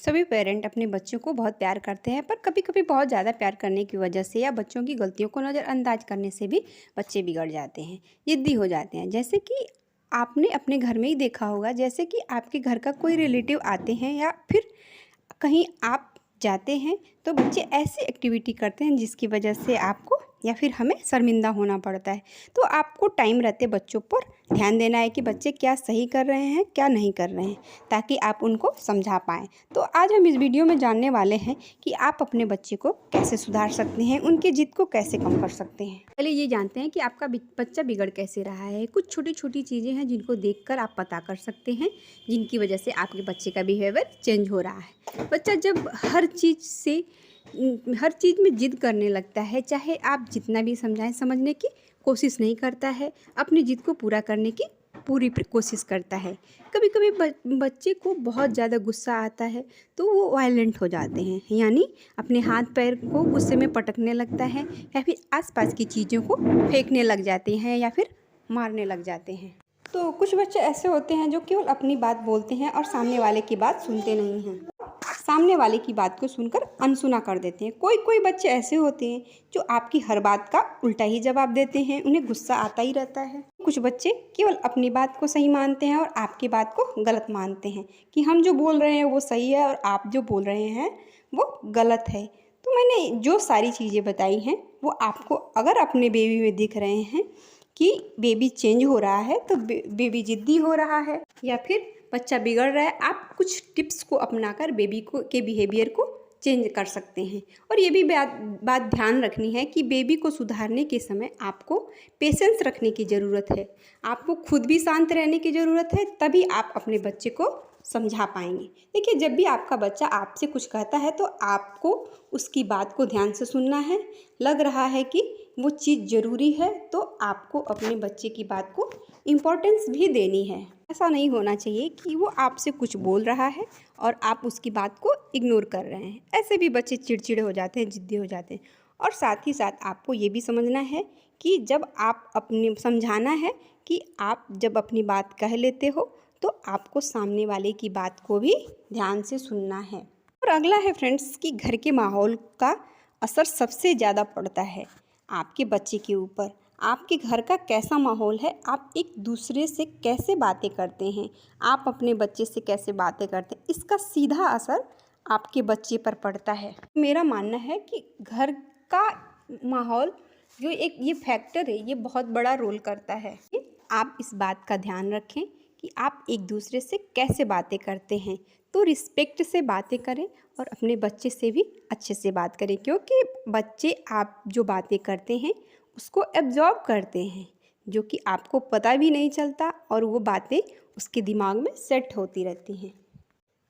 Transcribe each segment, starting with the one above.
सभी पेरेंट अपने बच्चों को बहुत प्यार करते हैं, पर कभी-कभी बहुत ज़्यादा प्यार करने की वजह से या बच्चों की गलतियों को नज़रअंदाज करने से भी बच्चे बिगड़ जाते हैं, ज़िद्दी हो जाते हैं। जैसे कि आपने अपने घर में ही देखा होगा, जैसे कि आपके घर का कोई रिलेटिव आते हैं या फिर कहीं आप जाते हैं, तो बच्चे ऐसी एक्टिविटी करते हैं जिसकी वजह से आपको या फिर हमें शर्मिंदा होना पड़ता है। तो आपको टाइम रहते बच्चों पर ध्यान देना है कि बच्चे क्या सही कर रहे हैं, क्या नहीं कर रहे हैं, ताकि आप उनको समझा पाएँ। तो आज हम इस वीडियो में जानने वाले हैं कि आप अपने बच्चे को कैसे सुधार सकते हैं, उनकी ज़िद को कैसे कम कर सकते हैं। पहले ये जानते हैं कि आपका बच्चा बिगड़ कैसे रहा है। कुछ छोटी-छोटी चीज़ें हैं जिनको देखकर आप पता कर सकते हैं, जिनकी वजह से आपके बच्चे का बिहेवियर चेंज हो रहा है। बच्चा जब हर चीज़ में ज़िद करने लगता है, चाहे आप जितना भी समझाएं, समझने की कोशिश नहीं करता है, अपनी ज़िद को पूरा करने की पूरी कोशिश करता है। कभी-कभी बच्चे को बहुत ज़्यादा गुस्सा आता है तो वो वायलेंट हो जाते हैं, यानी अपने हाथ पैर को गुस्से में पटकने लगता है या फिर आसपास की चीज़ों को फेंकने लग जाते हैं या फिर मारने लग जाते हैं। तो कुछ बच्चे ऐसे होते हैं जो केवल अपनी बात बोलते हैं और सामने वाले की बात सुनते नहीं हैं, सामने वाले की बात को सुनकर अनसुना कर देते हैं। कोई बच्चे ऐसे होते हैं जो आपकी हर बात का उल्टा ही जवाब देते हैं, उन्हें गुस्सा आता ही रहता है। कुछ बच्चे केवल अपनी बात को सही मानते हैं और आपकी बात को गलत मानते हैं कि हम जो बोल रहे हैं वो सही है और आप जो बोल रहे हैं वो गलत है। तो मैंने जो सारी चीज़ें बताई हैं वो आपको अगर अपने बेबी में दिख रहे हैं कि बेबी चेंज हो रहा है, तो बेबी ज़िद्दी हो रहा है या फिर बच्चा बिगड़ रहा है, आप कुछ टिप्स को अपनाकर बेबी के बिहेवियर को चेंज कर सकते हैं। और ये भी बात ध्यान रखनी है कि बेबी को सुधारने के समय आपको पेशेंस रखने की ज़रूरत है, आपको खुद भी शांत रहने की ज़रूरत है, तभी आप अपने बच्चे को समझा पाएंगे। देखिए, जब भी आपका बच्चा आपसे कुछ कहता है तो आपको उसकी बात को ध्यान से सुनना है। लग रहा है कि वो चीज़ ज़रूरी है तो आपको अपने बच्चे की बात को इम्पोर्टेंस भी देनी है। ऐसा नहीं होना चाहिए कि वो आपसे कुछ बोल रहा है और आप उसकी बात को इग्नोर कर रहे हैं। ऐसे भी बच्चे चिड़चिड़े हो जाते हैं, ज़िद्दी हो जाते हैं। और साथ ही साथ आपको ये भी समझना है कि जब आप अपने समझाना है कि आप जब अपनी बात कह लेते हो तो आपको सामने वाले की बात को भी ध्यान से सुनना है। और अगला है फ्रेंड्स कि घर के माहौल का असर सबसे ज़्यादा पड़ता है आपके बच्चे के ऊपर। आपके घर का कैसा माहौल है, आप एक दूसरे से कैसे बातें करते हैं, आप अपने बच्चे से कैसे बातें करते हैं, इसका सीधा असर आपके बच्चे पर पड़ता है। मेरा मानना है कि घर का माहौल जो एक ये फैक्टर है, ये बहुत बड़ा रोल करता है। आप इस बात का ध्यान रखें कि आप एक दूसरे से कैसे बातें करते हैं, तो रिस्पेक्ट से बातें करें और अपने बच्चे से भी अच्छे से बात करें, क्योंकि बच्चे आप जो बातें करते हैं उसको एब्जॉर्ब करते हैं, जो कि आपको पता भी नहीं चलता और वो बातें उसके दिमाग में सेट होती रहती हैं।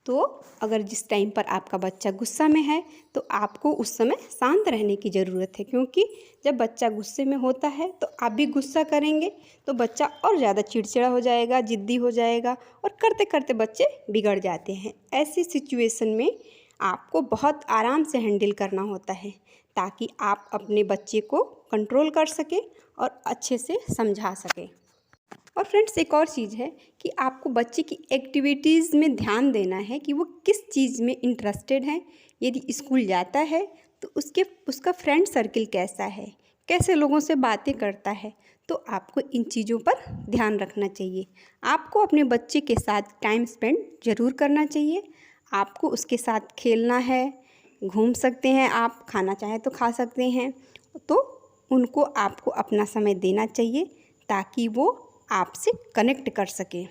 तो अगर जिस टाइम पर आपका बच्चा गुस्सा में है तो आपको उस समय शांत रहने की ज़रूरत है, क्योंकि जब बच्चा गुस्से में होता है तो आप भी गुस्सा करेंगे तो बच्चा और ज़्यादा चिड़चिड़ा हो जाएगा, ज़िद्दी हो जाएगा और करते करते बच्चे बिगड़ जाते हैं। ऐसी सिचुएशन में आपको बहुत आराम से हैंडल करना होता है ताकि आप अपने बच्चे को कंट्रोल कर सकें और अच्छे से समझा सकें। और फ्रेंड्स, एक और चीज़ है कि आपको बच्चे की एक्टिविटीज़ में ध्यान देना है कि वो किस चीज़ में इंटरेस्टेड है। यदि स्कूल जाता है तो उसका फ्रेंड सर्किल कैसा है, कैसे लोगों से बातें करता है, तो आपको इन चीज़ों पर ध्यान रखना चाहिए। आपको अपने बच्चे के साथ टाइम स्पेंड ज़रूर करना चाहिए। आपको उसके साथ खेलना है, घूम सकते हैं आप, खाना चाहे तो खा सकते हैं, तो उनको आपको अपना समय देना चाहिए ताकि वो आपसे कनेक्ट कर सके।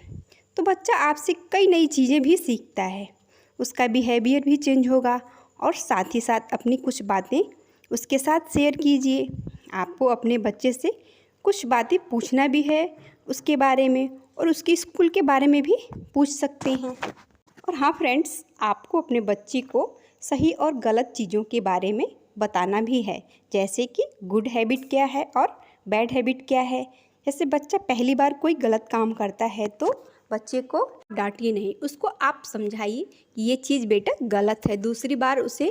तो बच्चा आपसे कई नई चीज़ें भी सीखता है, उसका बिहेवियर भी चेंज होगा और साथ ही साथ अपनी कुछ बातें उसके साथ शेयर कीजिए। आपको अपने बच्चे से कुछ बातें पूछना भी है उसके बारे में और उसके स्कूल के बारे में भी पूछ सकते हैं। और हाँ फ्रेंड्स, आपको अपने बच्चे को सही और गलत चीज़ों के बारे में बताना भी है, जैसे कि गुड हैबिट क्या है और बैड हैबिट क्या है। जैसे बच्चा पहली बार कोई गलत काम करता है तो बच्चे को डांटिए नहीं, उसको आप समझाइए कि ये चीज़ बेटा गलत है। दूसरी बार उसे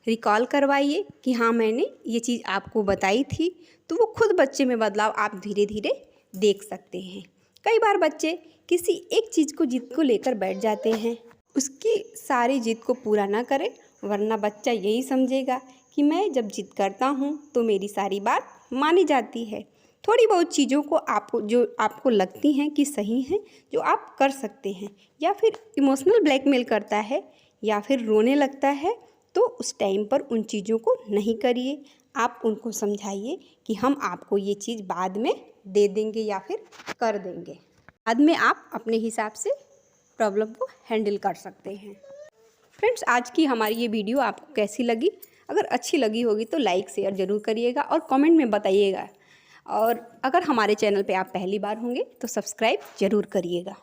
रिकॉल करवाइए कि हाँ मैंने ये चीज़ आपको बताई थी, तो वो खुद बच्चे में बदलाव आप धीरे धीरे देख सकते हैं। कई बार बच्चे किसी एक चीज़ को जिद को लेकर बैठ जाते हैं उसकी सारी जिद को पूरा ना करें, वरना बच्चा यही समझेगा कि मैं जब जिद करता हूँ तो मेरी सारी बात मानी जाती है। थोड़ी बहुत चीज़ों को आपको लगती हैं कि सही हैं, जो आप कर सकते हैं, या फिर इमोशनल ब्लैकमेल करता है या फिर रोने लगता है, तो उस टाइम पर उन चीज़ों को नहीं करिए। आप उनको समझाइए कि हम आपको ये चीज़ बाद में दे देंगे या फिर कर देंगे। बाद में आप अपने हिसाब से प्रॉब्लम को हैंडल कर सकते हैं। फ्रेंड्स, आज की हमारी ये वीडियो आपको कैसी लगी? अगर अच्छी लगी होगी तो लाइक शेयर ज़रूर करिएगा और कमेंट में बताइएगा। और अगर हमारे चैनल पे आप पहली बार होंगे तो सब्सक्राइब ज़रूर करिएगा।